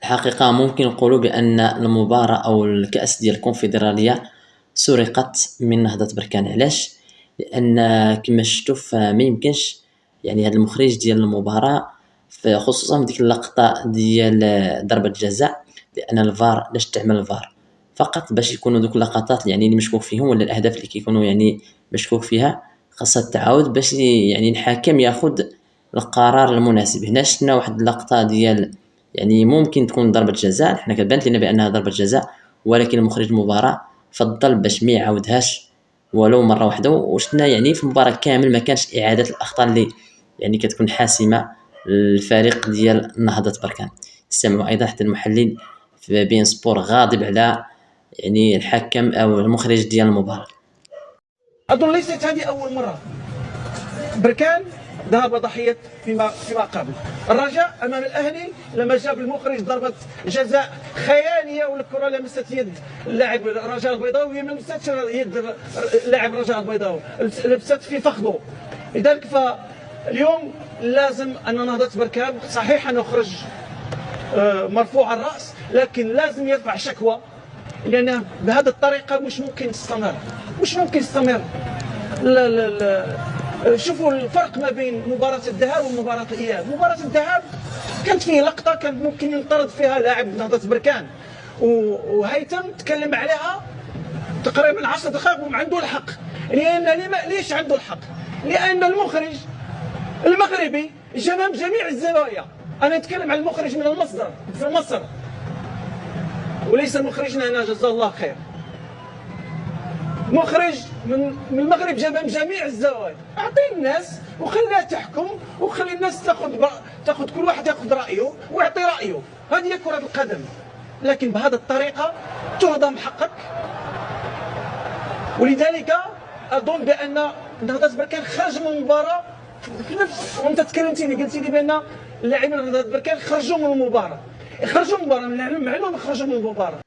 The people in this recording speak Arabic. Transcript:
الحقيقة ممكن نقولوا بأن المباراة أو الكأس ديال الكونفدرالية سُرقت من نهضة بركان. علاش؟ لأن كما شفتوا فما يمكنش يعني هذا المخرج ديال المباراة خصوصا ديك اللقطة ديال ضربة الجزاء، لأن الفار علاش تعمل الفار فقط باش يكونوا دوك اللقطات يعني اللي مشكوك فيهم ولا الأهداف اللي كيكونوا يعني مشكوك فيها خاصها تعاود باش يعني الحكم ياخذ القرار المناسب. هنا شفنا واحد اللقطة ديال يعني ممكن تكون ضربة جزاء، حنا كتبانت لينا بأنها ضربة جزاء، ولكن مخرج المباراة فضل باش ما يعاودهاش ولو مرة واحدة. وشفنا يعني في المباراة كامل ما كانش إعادة الأخطاء اللي يعني كتكون حاسمة للفريق ديال نهضة بركان. تستمعوا أيضا حتى المحلل في بين سبور غاضب على يعني الحكم أو المخرج ديال المباراة. أظن ليست هذه أول مرة بركان ذهب ضحية فيما قبل. الرجاء أمام الأهلي لما جاب المخرج ضربة جزاء خيالية والكرة لمست يد اللاعب الرجاء البيضاوي، وهي ما لمستش يد اللاعب الرجاء البيضاوي، لبست في فخذه. لذلك فاليوم لازم أن نهضة بركان صحيح أنه خرج مرفوع الرأس، لكن لازم يرفع شكوى، لأن بهذه الطريقة مش ممكن تستمر. لا لا لا. شوفوا الفرق ما بين مباراة الذهاب ومباراة الإياب. مباراة الذهاب كانت فيه لقطة كان ممكن ينطرد فيها لاعب نهضة بركان، وهيثم تكلم عليها تقريبا 10 دقائق وعنده الحق. ليش عنده الحق؟ لأن المخرج المغربي جاب جميع الزوايا. أنا أتكلم عن المخرج من المصدر في مصر وليس مخرجنا هنا جزاه الله خير. مخرج من المغرب جاب من جميع الزوايا. اعطي الناس وخليها تحكم وخلي الناس تاخذ كل واحد ياخذ رايه ويعطي رايه. هذه هي كرة القدم. لكن بهذه الطريقه تهضم حقك، ولذلك اظن بان نهضة بركان خرج من المباراه في نفس. وانت تكلمتيني قلتي لي بان اللاعبين نهضة بركان خرجوا من المباراه. معلوم خرجوا من المباراه.